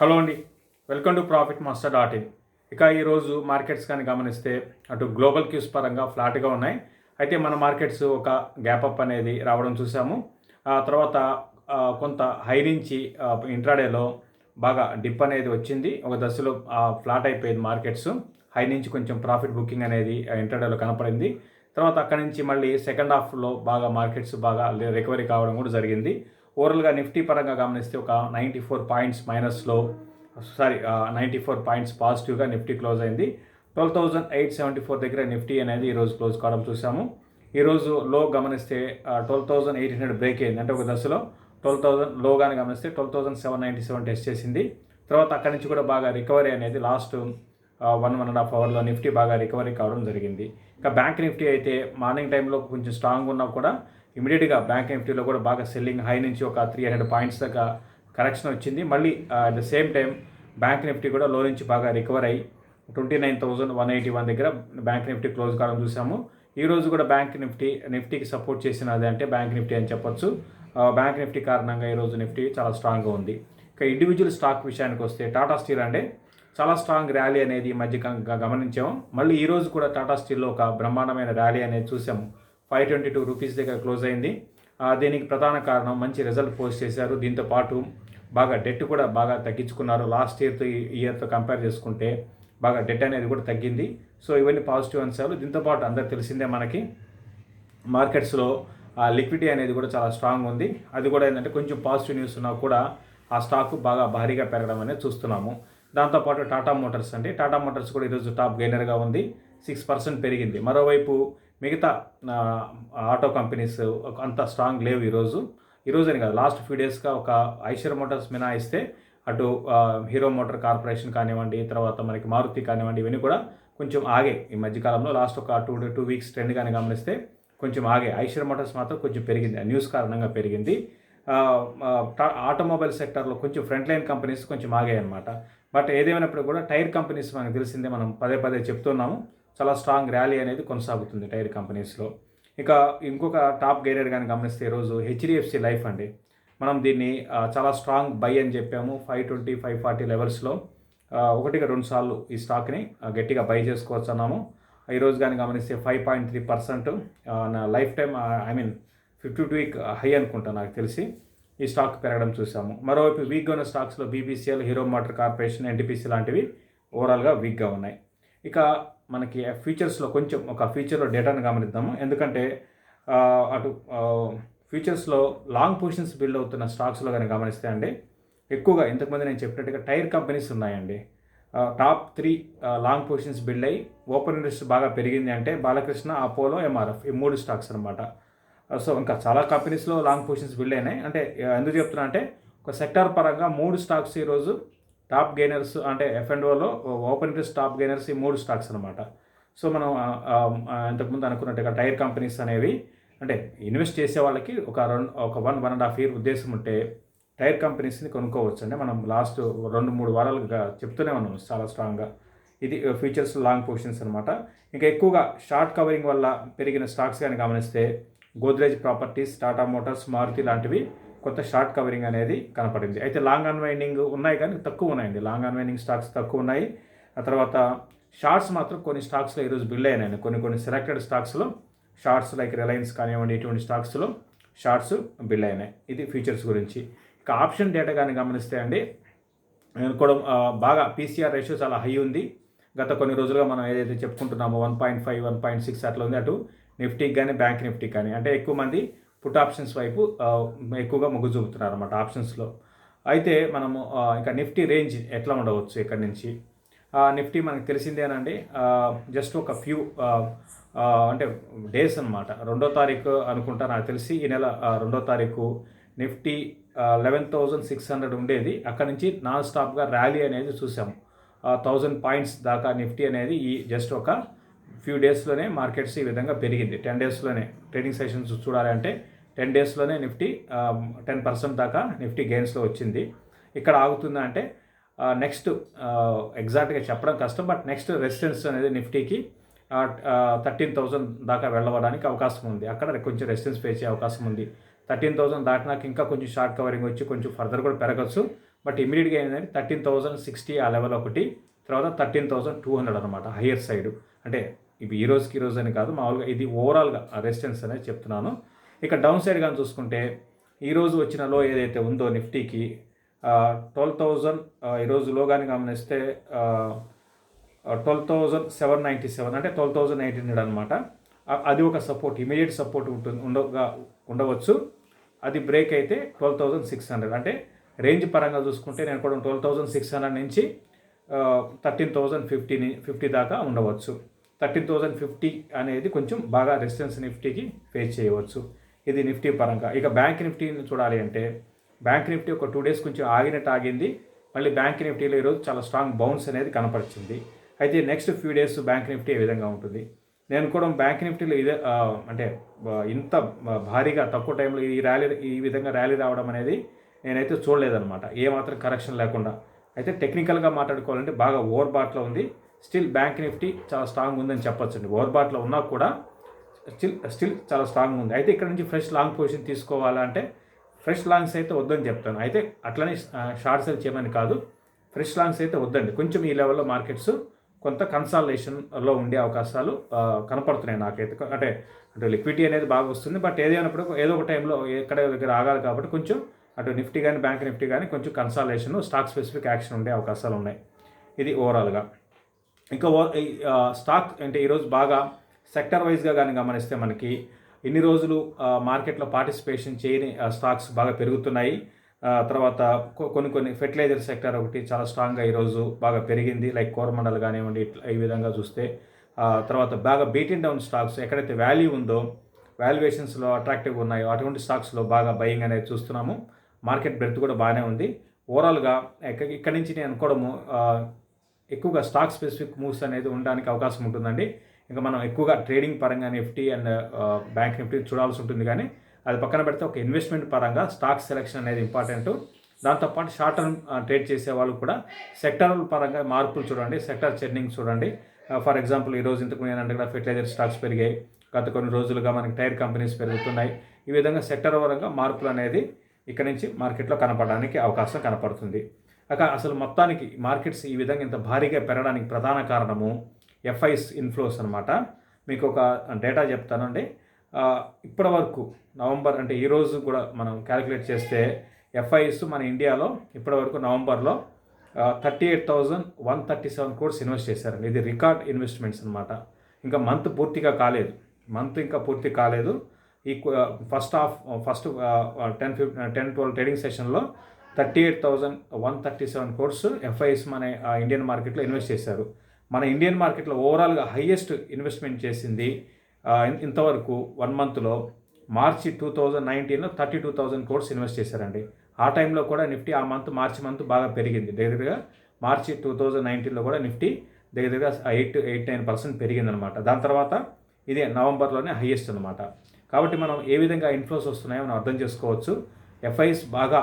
Hello అండి, welcome to profit master dot in. ఇక ఈరోజు మార్కెట్స్ కానీ గమనిస్తే అటు గ్లోబల్ క్యూస్ పరంగా ఫ్లాట్గా ఉన్నాయి. అయితే మన మార్కెట్స్ ఒక గ్యాప్ అప్ అనేది రావడం చూసాము. ఆ తర్వాత కొంత హై నుంచి ఇంట్రాడేలో బాగా డిప్ అనేది వచ్చింది. ఒక దశలో ఫ్లాట్ అయిపోయింది మార్కెట్స్. హై నుంచి కొంచెం ప్రాఫిట్ బుకింగ్ అనేది ఇంట్రాడేలో కనపడింది. తర్వాత అక్కడి నుంచి మళ్ళీ సెకండ్ హాఫ్లో బాగా మార్కెట్స్ బాగా రికవరీ కావడం కూడా జరిగింది. ఓవరాల్గా నిఫ్టీ పరంగా గమనిస్తే ఒక 94 పాయింట్స్ మైనస్లో 94 పాయింట్స్ పాజిటివ్గా నిఫ్టీ క్లోజ్ అయింది. 12,874 దగ్గర నిఫ్టీ అనేది ఈరోజు క్లోజ్ కావడం చూసాము. ఈరోజు లో గమనిస్తే 12,800 బ్రేక్ అయింది. అంటే ఒక దశలో 12,000 లోగానే గమనిస్తే 12,797 టెస్ట్ చేసింది. తర్వాత అక్కడి నుంచి కూడా బాగా రికవరీ అనేది లాస్ట్ 1.5 అవర్లో నిఫ్టీ బాగా రికవరీ కావడం జరిగింది. ఇక బ్యాంక్ నిఫ్టీ అయితే మార్నింగ్ టైంలో కొంచెం స్ట్రాంగ్ ఉన్నా కూడా ఇమీడియట్గా బ్యాంక్ నిఫ్టీలో కూడా బాగా సెల్లింగ్ హై నుంచి ఒక 300 పాయింట్స్ దాకా కరెక్షన్ వచ్చింది. మళ్ళీ at the same time bank Nifty కూడా లో నుంచి బాగా రికవర్ అయ్యి 29,181 దగ్గర బ్యాంక్ నిఫ్టీ క్లోజ్ కావడం చూసాము. ఈరోజు కూడా బ్యాంక్ నిఫ్టీకి సపోర్ట్ చేసినది అంటే బ్యాంక్ నిఫ్టీ అని చెప్పొచ్చు. బ్యాంక్ నిఫ్టీ కారణంగా ఈరోజు నిఫ్టీ చాలా స్ట్రాంగ్గా ఉంది. ఇక ఇండివిజువల్ స్టాక్ విషయానికి వస్తే టాటా స్టీల్ అంటే చాలా స్ట్రాంగ్ ర్యాలీ అనేది ఈ మధ్య గమనించాము. మళ్ళీ ఈరోజు కూడా టాటా స్టీల్లో ఒక బ్రహ్మాండమైన ర్యాలీ అనేది చూసాము. 522 రూపీస్ దగ్గర క్లోజ్ అయింది. దీనికి ప్రధాన కారణం మంచి రిజల్ట్ పోస్ట్ చేశారు. దీంతో పాటు బాగా డెట్ కూడా బాగా తగ్గించుకున్నారు. లాస్ట్ ఇయర్తో కంపేర్ చేసుకుంటే బాగా డెట్ అనేది కూడా తగ్గింది. సో ఇవన్నీ పాజిటివ్ అంశాలు. దీంతో పాటు అందరికి తెలిసిందే మనకి మార్కెట్స్లో లిక్విడిటీ అనేది కూడా చాలా స్ట్రాంగ్ ఉంది. అది కూడా ఏంటంటే కొంచెం పాజిటివ్ న్యూస్ ఉన్నా కూడా ఆ స్టాక్ బాగా భారీగా పెరగడం అనేది చూస్తున్నాము. దాంతోపాటు టాటా మోటార్స్ కూడా ఈరోజు టాప్ గెయినర్గా ఉంది. 6% పెరిగింది. మరోవైపు మిగతా ఆటో కంపెనీస్ అంత స్ట్రాంగ్ లేవు ఈరోజు అని కాదు, లాస్ట్ ఫ్యూ డేస్గా ఒక ఐషర్ మోటార్స్ మినహాయిస్తే అటు హీరో మోటార్ కార్పొరేషన్ కానివ్వండి, తర్వాత మనకి మారుతి కానివ్వండి, ఇవన్నీ కూడా కొంచెం ఆగే ఈ మధ్యకాలంలో. లాస్ట్ ఒక టూ వీక్స్ ట్రెండ్ కానీ గమనిస్తే కొంచెం ఆగే. ఐషర్ మోటార్స్ మాత్రం కొంచెం పెరిగింది, న్యూస్ కారణంగా పెరిగింది. ఆటోమొబైల్ సెక్టర్లో కొంచెం ఫ్రంట్ లైన్ కంపెనీస్ కొంచెం ఆగాయి అనమాట. బట్ ఏదేమైనప్పుడు కూడా టైర్ కంపెనీస్ మనకు తెలిసిందే, మనం పదే చెప్తున్నాము, చాలా స్ట్రాంగ్ ర్యాలీ అనేది కొనసాగుతుంది టైర్ కంపెనీస్లో. ఇక ఇంకొక టాప్ గెయినర్ కానీ గమనిస్తే ఈరోజు హెచ్డిఎఫ్సి లైఫ్ అండి. మనం దీన్ని చాలా స్ట్రాంగ్ బై అని చెప్పాము. 520, 540 లెవెల్స్లో 1-2 సార్లు ఈ స్టాక్ని గట్టిగా బై చేసుకోవచ్చు అన్నాము. ఈరోజు కానీ గమనిస్తే 5.3% నా లైఫ్ టైం 52-week హై అనుకుంటా నాకు తెలిసి ఈ స్టాక్ పెరగడం చూసాము. మరోవైపు వీక్గా ఉన్న స్టాక్స్లో BPCL, hero motor corporation, NTPC లాంటివి ఓవరాల్గా వీక్గా ఉన్నాయి. ఇక మనకి ఫ్యూచర్స్లో కొంచెం ఒక ఫ్యూచర్లో డేటాను గమనిద్దాము. ఎందుకంటే అటు ఫ్యూచర్స్లో లాంగ్ పొజిషన్స్ బిల్డ్ అవుతున్న స్టాక్స్లో కానీ గమనిస్తే అండి, ఎక్కువగా ఇంతకుముందు నేను చెప్పినట్టుగా టైర్ కంపెనీస్ ఉన్నాయండి. టాప్ 3 లాంగ్ పొజిషన్స్ బిల్డ్ అయ్యి ఓపెన్ ఇంట్రెస్ట్ బాగా పెరిగింది అంటే బాలకృష్ణ, అపోలో, ఎంఆర్ఎఫ్, ఈ 3 స్టాక్స్ అనమాట. సో ఇంకా చాలా కంపెనీస్లో లాంగ్ పొజిషన్స్ బిల్డ్ అయినాయి. అంటే ఎందుకు చెప్తున్నా అంటే ఒక సెక్టార్ పరంగా 3 స్టాక్స్ ఈరోజు టాప్ గెయినర్స్, అంటే F&Oలో ఓపెన్ ఇంట్రెస్ట్ టాప్ గెయినర్స్ ఈ 3 స్టాక్స్ అనమాట. సో మనం ఇంతకుముందు అనుకున్నట్టుగా టైర్ కంపెనీస్ అనేవి అంటే ఇన్వెస్ట్ చేసే వాళ్ళకి ఒక 1.5 year ఉద్దేశం ఉంటే టైర్ కంపెనీస్ని కొనుక్కోవచ్చు అండి. మనం లాస్ట్ 2-3 వారాలుగా చెప్తూనే ఉన్నాం చాలా స్ట్రాంగ్గా. ఇది ఫ్యూచర్స్ లాంగ్ పొజిషన్స్ అనమాట. ఇంకా ఎక్కువగా షార్ట్ కవరింగ్ వల్ల పెరిగిన స్టాక్స్ కానీ గమనిస్తే గోద్రేజ్ ప్రాపర్టీస్, టాటా మోటార్స్, మారుతి లాంటివి కొంత షార్ట్ కవరింగ్ అనేది కనపడింది. అయితే లాంగ్ అన్వైండింగ్ ఉన్నాయి కానీ తక్కువ ఉన్నాయండి. లాంగ్ అన్వైండింగ్ స్టాక్స్ తక్కువ ఉన్నాయి. ఆ తర్వాత షార్ట్స్ మాత్రం కొన్ని స్టాక్స్లో ఈరోజు బిల్డ్ అయినాయి. కొన్ని సెలెక్టెడ్ స్టాక్స్లో షార్ట్స్ లైక్ రిలయన్స్ కానివ్వండి, ఇటువంటి స్టాక్స్లో షార్ట్స్ బిల్డ్ అయినాయి. ఇది ఫ్యూచర్స్ గురించి. ఇక ఆప్షన్ డేటా కానీ గమనిస్తే అండి, కూడా బాగా పీసీఆర్ రేషియో చాలా హై ఉంది. గత కొన్ని రోజులుగా మనం ఏదైతే చెప్పుకుంటున్నామో 1.5, 1.6 అట్లా ఉంది. అటు నిఫ్టీకి కానీ బ్యాంక్ నిఫ్టీకి కానీ, అంటే ఎక్కువ మంది పుట్ ఆప్షన్స్ వైపు ఎక్కువగా మొగ్గు చూపుతున్నారు అన్నమాట ఆప్షన్స్లో. అయితే మనము ఇంకా నిఫ్టీ రేంజ్ ఎట్లా ఉండవచ్చు ఇక్కడి నుంచి. నిఫ్టీ మనకు తెలిసిందేనండి, జస్ట్ ఒక ఫ్యూ అంటే డేస్ అనమాట. 2వ తారీఖు అనుకుంటా నాకు తెలిసి, ఈ నెల 2వ తారీఖు నిఫ్టీ 11,600 ఉండేది. అక్కడ నుంచి నాన్ స్టాప్గా ర్యాలీ అనేది చూసాము. 1000 పాయింట్స్ దాకా నిఫ్టీ అనేది ఈ జస్ట్ ఒక ఫ్యూ డేస్లోనే మార్కెట్స్ ఈ విధంగా పెరిగింది. 10 డేస్లోనే ట్రేడింగ్ సెషన్స్ చూడాలంటే 10 డేస్లోనే నిఫ్టీ 10% దాకా నిఫ్టీ గెయిన్స్లో వచ్చింది. ఇక్కడ ఆగుతుందా అంటే నెక్స్ట్ ఎగ్జాక్ట్గా చెప్పడం కష్టం. బట్ నెక్స్ట్ రెసిస్టెన్స్ అనేది నిఫ్టీకి 13,000 దాకా వెళ్ళడానికి అవకాశం ఉంది. అక్కడ కొంచెం రెసిస్టెన్స్ ఫేస్ అయ్యే అవకాశం ఉంది. 13,000 దాటినాక ఇంకా కొంచెం షార్ట్ కవరింగ్ వచ్చి కొంచెం ఫర్దర్ కూడా పెరగచ్చు. బట్ ఇమీడియట్గా ఏంటంటే 13,060 ఆ లెవెల్ ఒకటి, తర్వాత 13,200 అనమాట హయ్యర్ సైడ్. అంటే ఇవి ఈ రోజుకి ఈ రోజు అని కాదు, మామూలుగా ఇది ఓవరాల్గా రెసిస్టెన్స్ అనేది చెప్తున్నాను. ఇక డౌన్ సైడ్ కానీ చూసుకుంటే ఈరోజు వచ్చిన లో ఏదైతే ఉందో నిఫ్టీకి 12,000, ఈరోజు లో కానీ గమనిస్తే 12,797 అంటే 12,800 అనమాట. అది ఒక సపోర్ట్, ఇమీడియట్ సపోర్ట్ ఉండవచ్చు. అది బ్రేక్ అయితే 12,600 అంటే రేంజ్ పరంగా చూసుకుంటే నేను కూడా 12,600 నుంచి 13,050 దాకా ఉండవచ్చు. 13,050 అనేది కొంచెం బాగా రెసిస్టెన్స్ నిఫ్టీకి ఫేస్ చేయవచ్చు. ఇది నిఫ్టీ పరంగా. ఇక బ్యాంక్ నిఫ్టీని చూడాలి అంటే బ్యాంక్ నిఫ్టీ ఒక 2 డేస్ కొంచెం ఆగినట్టు ఆగింది. మళ్ళీ బ్యాంక్ నిఫ్టీలో ఈరోజు చాలా స్ట్రాంగ్ బౌన్స్ అనేది కనపరిచింది. అయితే next few days bank Nifty ఏ విధంగా ఉంటుంది, నేను కూడా బ్యాంక్ నిఫ్టీలో ఇదే అంటే ఇంత భారీగా తక్కువ టైంలో ఈ విధంగా ర్యాలీ రావడం అనేది నేనైతే చూడలేదన్నమాట, ఏమాత్రం కరెక్షన్ లేకుండా. అయితే టెక్నికల్గా మాట్లాడుకోవాలంటే బాగా ఓవర్ బాట్లో ఉంది. స్టిల్ బ్యాంక్ నిఫ్టీ చాలా స్ట్రాంగ్ ఉందని చెప్పొచ్చండి. ఓవర్ బాట్లో ఉన్నా కూడా స్టిల్ చాలా స్ట్రాంగ్ ఉంది. అయితే ఇక్కడ నుంచి ఫ్రెష్ లాంగ్ పొజిషన్ తీసుకోవాలంటే ఫ్రెష్ లాంగ్స్ అయితే వద్దని చెప్తాను. అయితే అట్లనే షార్ట్ సెల్ చేయమని కాదు, ఫ్రెష్ లాంగ్స్ అయితే వద్దండి. కొంచెం ఈ లెవెల్లో మార్కెట్స్ కొంత కన్సాలిడేషన్లో ఉండే అవకాశాలు కనపడుతున్నాయి నాకైతే. అంటే లిక్విడిటీ అనేది బాగా వస్తుంది, బట్ ఏదైనప్పుడు ఏదో ఒక టైంలో ఎక్కడ దగ్గర ఆగాలి కాబట్టి కొంచెం అటు నిఫ్టీ కానీ బ్యాంక్ నిఫ్టీ కానీ కొంచెం కన్సాలిడేషన్, స్టాక్ స్పెసిఫిక్ యాక్షన్ ఉండే అవకాశాలు ఉన్నాయి. ఇది ఓవరాల్గా. ఇంకా స్టాక్ అంటే ఈరోజు బాగా సెక్టర్ వైజ్గా కానీ గమనిస్తే మనకి ఇన్ని రోజులు మార్కెట్లో పార్టిసిపేషన్ చేయని స్టాక్స్ బాగా పెరుగుతున్నాయి. తర్వాత కొన్ని ఫెర్టిలైజర్ సెక్టర్ ఒకటి చాలా స్ట్రాంగ్గా ఈరోజు బాగా పెరిగింది, లైక్ కోరమండల్ కానివ్వండి. ఈ విధంగా చూస్తే తర్వాత బాగా బీటింగ్ డౌన్ స్టాక్స్ ఎక్కడైతే వాల్యూ ఉందో, వాల్యుయేషన్స్లో అట్రాక్టివ్గా ఉన్నాయో అటువంటి స్టాక్స్లో బాగా బయింగ్ అనేది చూస్తున్నాము. మార్కెట్ బ్రెడ్త్ కూడా బాగానే ఉంది. ఓవరాల్గా ఇక్కడి నుంచి నేను అనుకోవడము ఎక్కువగా స్టాక్ స్పెసిఫిక్ మూవ్స్ అనేది ఉండడానికి అవకాశం ఉంటుందండి. ఇంకా మనం ఎక్కువగా ట్రేడింగ్ పరంగా నిఫ్టీ అండ్ బ్యాంక్ నిఫ్టీ చూడాల్సి ఉంటుంది, కానీ అది పక్కన పెడితే ఒక ఇన్వెస్ట్మెంట్ పరంగా స్టాక్ సెలెక్షన్ అనేది ఇంపార్టెంట్. దాంతోపాటు షార్ట్ టర్మ్ ట్రేడ్ చేసే వాళ్ళు కూడా సెక్టరల్ పరంగా మార్పులు చూడండి, సెక్టర్ చర్నింగ్ చూడండి. ఫర్ ఎగ్జాంపుల్ ఈరోజు ఇంతకు నేను అంటే ఫెర్టిలైజర్ స్టాక్స్ పెరిగాయి, గత కొన్ని రోజులుగా మనకి టైర్ కంపెనీస్ పెరుగుతున్నాయి. ఈ విధంగా సెక్టర్ పరంగా మార్పులు అనేది ఇక్కడ నుంచి మార్కెట్లో కనపడడానికి అవకాశం కనపడుతుంది. అసలు మొత్తానికి మార్కెట్స్ ఈ విధంగా ఇంత భారీగా పెరగడానికి ప్రధాన కారణము ఎఫ్ఐస్ ఇన్ఫ్లోస్ అనమాట. మీకు ఒక డేటా చెప్తానండి. ఇప్పటి వరకు నవంబర్ అంటే ఈరోజు కూడా మనం క్యాలిక్యులేట్ చేస్తే ఎఫ్ఐస్ మన ఇండియాలో ఇప్పటివరకు నవంబర్లో 38,137 crores ఇన్వెస్ట్ చేశారండి. ఇది రికార్డ్ ఇన్వెస్ట్మెంట్స్ అనమాట. ఇంకా మంత్ పూర్తి కాలేదు. ఈ ఫస్ట్ 10-12 ట్రేడింగ్ సెషన్లో 38,137 crores ఎఫ్ఐస్ మన ఇండియన్ మార్కెట్లో ఇన్వెస్ట్ చేశారు. మన ఇండియన్ మార్కెట్లో ఓవరాల్గా హయ్యెస్ట్ ఇన్వెస్ట్మెంట్ చేసింది ఇంతవరకు 1 మంత్లో మార్చి 2019లో 32,000 crores ఇన్వెస్ట్ చేశారండి. ఆ టైంలో కూడా నిఫ్టీ ఆ మార్చి మంత్ బాగా పెరిగింది. దగ్గరగా మార్చి 2019లో కూడా నిఫ్టీ దగ్గరగా 8-9% పెరిగిందనమాట. దాని తర్వాత ఇదే నవంబర్లోనే హయ్యెస్ట్ అనమాట. కాబట్టి మనం ఏ విధంగా ఇన్ఫ్లోస్ వస్తున్నాయో మనం అర్థం చేసుకోవచ్చు. ఎఫ్ఐస్ బాగా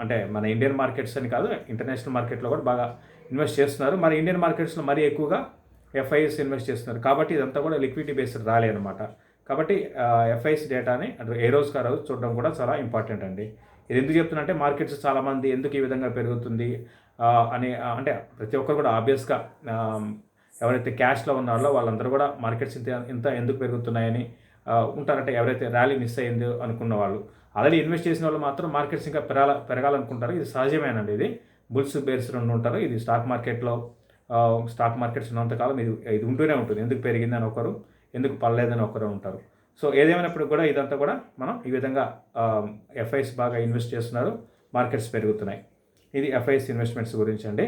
అంటే మన ఇండియన్ మార్కెట్స్ అని కాదు, ఇంటర్నేషనల్ మార్కెట్లో కూడా బాగా ఇన్వెస్ట్ చేస్తున్నారు. మరి ఇండియన్ మార్కెట్స్లో మరీ ఎక్కువగా ఎఫ్ఐఎస్ ఇన్వెస్ట్ చేస్తున్నారు. కాబట్టి ఇదంతా కూడా లిక్విడిటీ బేస్డ్ ర్యాలీ అనమాట. కాబట్టి ఎఫ్ఐఎస్ డేటాని ఏ రోజుకి ఆ రోజు చూడడం కూడా చాలా ఇంపార్టెంట్ అండి. ఇది ఎందుకు చెప్తున్నా అంటే మార్కెట్స్ చాలామంది ఎందుకు ఈ విధంగా పెరుగుతుంది అని అంటే ప్రతి ఒక్కరు కూడా ఆబ్వియస్గా ఎవరైతే క్యాష్లో ఉన్నారో వాళ్ళందరూ కూడా మార్కెట్స్ ఇంత ఎందుకు పెరుగుతున్నాయని ఉంటారంటే ఎవరైతే ర్యాలీ మిస్ అయ్యిందో అనుకున్న వాళ్ళు. ఆల్రెడీ ఇన్వెస్ట్ చేసిన వాళ్ళు మాత్రం మార్కెట్స్ ఇంకా పెరగాలనుకుంటారు. ఇది సహజమేనండి. ఇది బుల్స్ బేర్స్ రెండు ఉంటారు. ఇది స్టాక్ మార్కెట్స్ ఉన్నంతకాలం ఇది ఉంటూనే ఉంటుంది. ఎందుకు పెరిగిందని ఒకరు, ఎందుకు పడలేదని ఒకరు ఉంటారు. సో ఏదేమైనప్పుడు కూడా ఇదంతా కూడా మనం ఈ విధంగా ఎఫ్ఐస్ బాగా ఇన్వెస్ట్ చేస్తున్నారు, మార్కెట్స్ పెరుగుతున్నాయి. ఇది ఎఫ్ఐస్ ఇన్వెస్ట్మెంట్స్ గురించి అండి.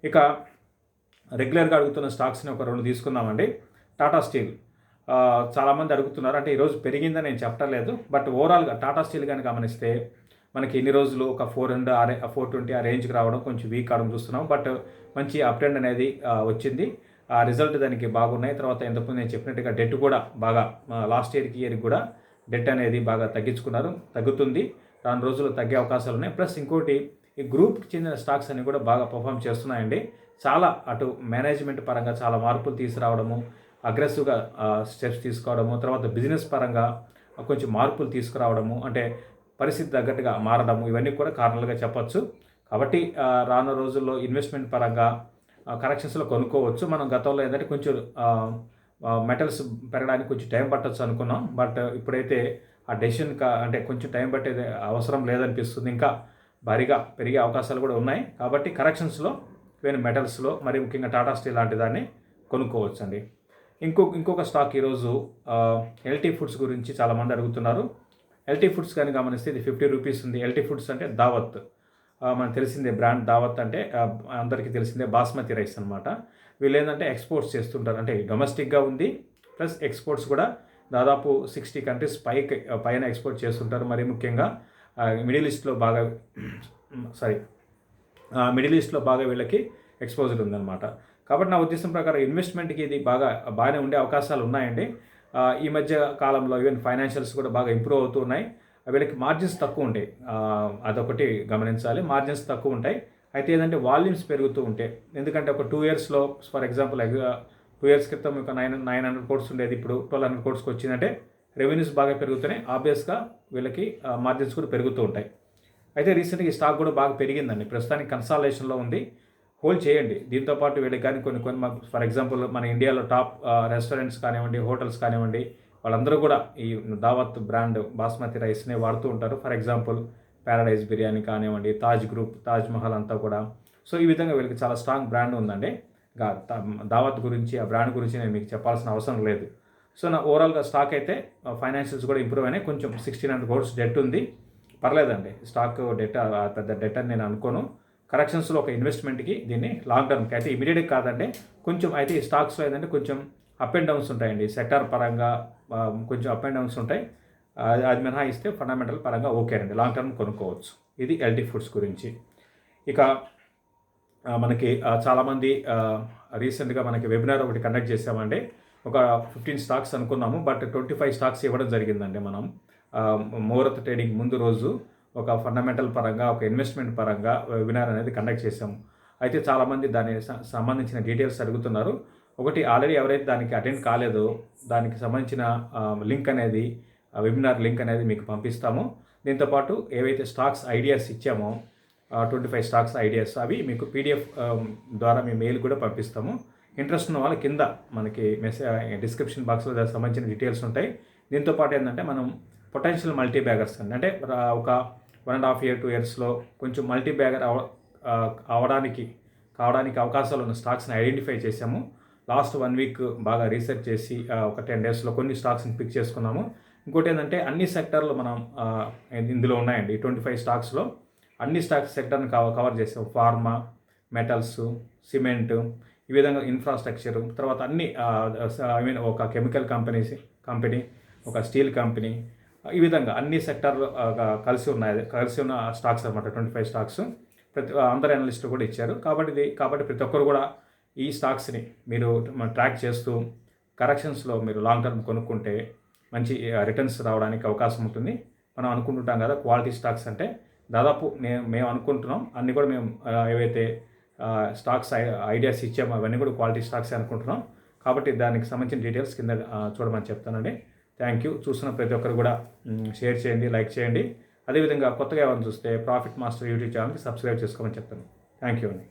ఇక రెగ్యులర్గా అడుగుతున్న స్టాక్స్ని ఒక 2 తీసుకుందామండి. టాటా స్టీల్ చాలామంది అడుగుతున్నారు. అంటే ఈరోజు పెరిగిందని నేను చెప్పలేదు, బట్ ఓవరాల్గా టాటా స్టీల్ కానీ గమనిస్తే మనకి ఎన్ని రోజులు ఒక 420 ఆ రేంజ్కి రావడం కొంచెం వీక్ అవడం చూస్తున్నాం. బట్ మంచి అప్ ట్రెండ్ అనేది వచ్చింది. ఆ రిజల్ట్ దానికి బాగున్నాయి. తర్వాత ఇంతకుముందు నేను చెప్పినట్టుగా డెట్ కూడా బాగా లాస్ట్ ఇయర్కి కూడా డెట్ అనేది బాగా తగ్గుతుంది. రాను రోజులు తగ్గే అవకాశాలు ఉన్నాయి. ప్లస్ ఇంకోటి ఈ గ్రూప్కి చెందిన స్టాక్స్ అన్ని కూడా బాగా పర్ఫామ్ చేస్తున్నాయండి. చాలా అటు మేనేజ్మెంట్ పరంగా చాలా మార్పులు తీసుకురావడము, అగ్రెసివ్గా స్టెప్స్ తీసుకోవడము, తర్వాత బిజినెస్ పరంగా కొంచెం మార్పులు తీసుకురావడము, అంటే పరిస్థితి తగ్గట్టుగా మారడము, ఇవన్నీ కూడా కారణాలుగా చెప్పచ్చు. కాబట్టి రానున్న రోజుల్లో ఇన్వెస్ట్మెంట్ పరంగా కరెక్షన్స్లో కొనుక్కోవచ్చు. మనం గతంలో ఏంటంటే కొంచెం మెటల్స్ పెరగడానికి కొంచెం టైం పట్టొచ్చు అనుకున్నాం. బట్ ఇప్పుడైతే ఆ డెసిషన్ అంటే కొంచెం టైం పట్టేది అవసరం లేదనిపిస్తుంది. ఇంకా భారీగా పెరిగే అవకాశాలు కూడా ఉన్నాయి. కాబట్టి కరెక్షన్స్లో ఈవెన్ మెటల్స్లో మరి ముఖ్యంగా టాటా స్టీల్ లాంటి దాన్ని కొనుక్కోవచ్చు అండి. ఇంకొక స్టాక్ ఈరోజు ఎల్టీ ఫుడ్స్ గురించి చాలామంది అడుగుతున్నారు. ఎల్టీ ఫుడ్స్ కానీ గమనిస్తే ఇది 50 రూపీస్ ఉంది. ఎల్టీ ఫుడ్స్ అంటే దావత్, మనకు తెలిసిందే బ్రాండ్. దావత్ అంటే అందరికీ తెలిసిందే బాస్మతి రైస్ అనమాట. వీళ్ళు ఏంటంటే ఎక్స్పోర్ట్స్ చేస్తుంటారు, అంటే డొమెస్టిక్గా ఉంది ప్లస్ ఎక్స్పోర్ట్స్ కూడా దాదాపు 60 కంట్రీస్ పైన ఎక్స్పోర్ట్ చేస్తుంటారు. మరి ముఖ్యంగా మిడిల్ ఈస్ట్లో బాగా వీళ్ళకి ఎక్స్పోజర్ ఉందన్నమాట. కాబట్టి నా ఉద్దేశం ప్రకారం ఇన్వెస్ట్మెంట్కి ఇది బాగానే ఉండే అవకాశాలు ఉన్నాయండి. ఈ మధ్య కాలంలో ఈవెన్ ఫైనాన్షియల్స్ కూడా బాగా ఇంప్రూవ్ అవుతూ ఉన్నాయి. వీళ్ళకి మార్జిన్స్ తక్కువ ఉంటాయి, అదొకటి గమనించాలి. మార్జిన్స్ తక్కువ ఉంటాయి. అయితే ఏంటంటే వాల్యూమ్స్ పెరుగుతూ ఉంటాయి. ఎందుకంటే ఒక 2 ఇయర్స్లో ఫర్ ఎగ్జాంపుల్ 2 ఇయర్స్ క్రితం ఒక 900 crores ఉండేది, ఇప్పుడు 1200 crores వచ్చిందంటే రెవెన్యూస్ బాగా పెరుగుతున్నాయి. ఆబ్వియస్గా వీళ్ళకి మార్జిన్స్ కూడా పెరుగుతూ ఉంటాయి. అయితే రీసెంట్గా ఈ స్టాక్ కూడా బాగా పెరిగిందండి. ప్రస్తుతానికి కన్సాలేషన్లో ఉంది. హోల్డ్ చేయండి. దీంతోపాటు వీళ్ళకి కానీ కొన్ని ఫర్ ఎగ్జాంపుల్ మన ఇండియాలో టాప్ రెస్టారెంట్స్ కానివ్వండి, హోటల్స్ కానివ్వండి, వాళ్ళందరూ కూడా ఈ దావత్ బ్రాండ్ బాస్మతి రైస్నే వాడుతూ ఉంటారు. ఫర్ ఎగ్జాంపుల్ ప్యారడైజ్ బిర్యానీ కానివ్వండి, తాజ్ గ్రూప్, తాజ్ మహల్ అంతా కూడా. సో ఈ విధంగా వీళ్ళకి చాలా స్ట్రాంగ్ బ్రాండ్ ఉందండి. దావత్ గురించి, ఆ బ్రాండ్ గురించి నేను మీకు చెప్పాల్సిన అవసరం లేదు. సో నా ఓవరాల్గా స్టాక్ అయితే ఫైనాన్షియల్స్ కూడా ఇంప్రూవ్ అయినాయి. కొంచెం 1600 crores డెట్ ఉంది, పర్లేదండి. స్టాక్ డెట్ పెద్ద డెట్ అని నేను అనుకోను. కరెక్షన్స్లో ఒక ఇన్వెస్ట్మెంట్కి దీన్ని లాంగ్ టర్మ్కి అయితే ఇమీడియట్గా కాదండి. కొంచెం అయితే ఈ స్టాక్స్లో ఏంటంటే కొంచెం అప్ అండ్ డౌన్స్ ఉంటాయండి. సెక్టార్ పరంగా కొంచెం అప్ అండ్ డౌన్స్ ఉంటాయి. అది మినహాయిస్తే ఫండమెంటల్ పరంగా ఓకే అండి, లాంగ్ టర్మ్ కొనుక్కోవచ్చు. ఇది ఎల్టీ ఫుడ్స్ గురించి. ఇక మనకి చాలామంది రీసెంట్గా మనకి వెబినార్ ఒకటి కండక్ట్ చేసామండి. ఒక 15 స్టాక్స్ అనుకున్నాము, బట్ 25 స్టాక్స్ ఇవ్వడం జరిగిందండి. మనం ముహూర్త ట్రేడింగ్ ముందు రోజు ఒక ఫండమెంటల్ పరంగా, ఒక ఇన్వెస్ట్మెంట్ పరంగా వెబినార్ అనేది కండక్ట్ చేసాము. అయితే చాలామంది దానికి సంబంధించిన డీటెయిల్స్ అడుగుతున్నారు. ఒకటి, ఆల్రెడీ ఎవరైతే దానికి అటెండ్ కాలేదో దానికి సంబంధించిన లింక్ అనేది, వెబినార్ లింక్ అనేది మీకు పంపిస్తాము. దీంతోపాటు ఏవైతే స్టాక్స్ ఐడియాస్ ఇచ్చామో 25 స్టాక్స్ ఐడియాస్, అవి మీకు పీడిఎఫ్ ద్వారా మీ మెయిల్ కూడా పంపిస్తాము. ఇంట్రెస్ట్ ఉన్న వాళ్ళు కింద మనకి డిస్క్రిప్షన్ బాక్స్లో దానికి సంబంధించిన డీటెయిల్స్ ఉంటాయి. దీంతోపాటు ఏంటంటే మనం పొటెన్షియల్ మల్టీ బ్యాగర్స్ అంటే ఒక 1.5 year 2 yearsలో కొంచెం మల్టీ బ్యాగర్ కావడానికి అవకాశాలు ఉన్న స్టాక్స్ని ఐడెంటిఫై చేసాము. లాస్ట్ 1 week బాగా రీసెర్చ్ చేసి ఒక 10 daysలో కొన్ని స్టాక్స్ని పిక్ చేసుకున్నాము. ఇంకోటి ఏంటంటే అన్ని సెక్టార్లు మనం ఇందులో ఉన్నాయండి. 25 స్టాక్స్లో అన్ని స్టాక్స్ సెక్టర్ని కవర్ చేసాం. ఫార్మా, మెటల్స్, సిమెంట్, ఈ విధంగా ఇన్ఫ్రాస్ట్రక్చర్, తర్వాత అన్ని ఒక కెమికల్ కంపెనీ, ఒక స్టీల్ కంపెనీ, ఈ విధంగా అన్ని సెక్టార్లు కలిసి ఉన్న స్టాక్స్ అనమాట. 25 స్టాక్స్ అందరు అనలిస్టులు కూడా ఇచ్చారు. కాబట్టి ప్రతి ఒక్కరు కూడా ఈ స్టాక్స్ని మీరు ట్రాక్ చేస్తూ కరెక్షన్స్లో మీరు లాంగ్ టర్మ్ కొనుక్కుంటే మంచి రిటర్న్స్ రావడానికి అవకాశం ఉంటుంది. మనం అనుకుంటుంటాం కదా క్వాలిటీ స్టాక్స్ అంటే, దాదాపు మేము అనుకుంటున్నాం అన్నీ కూడా మేము ఏవైతే స్టాక్స్ ఐడియాస్ ఇచ్చామో అవన్నీ కూడా క్వాలిటీ స్టాక్స్ అనుకుంటున్నాం. కాబట్టి దానికి సంబంధించిన డీటెయిల్స్ కింద చూడమని చెప్తానండి. Thank you. చూస్తున్న ప్రతి ఒక్కరు కూడా షేర్ చేయండి, లైక్ చేయండి. అదేవిధంగా కొత్తగా ఎవరైనా చూస్తే ప్రాఫిట్ మాస్టర్ యూట్యూబ్ ఛానల్కి సబ్స్క్రైబ్ చేసుకోమని చెప్తాను. థ్యాంక్ యూ అండి.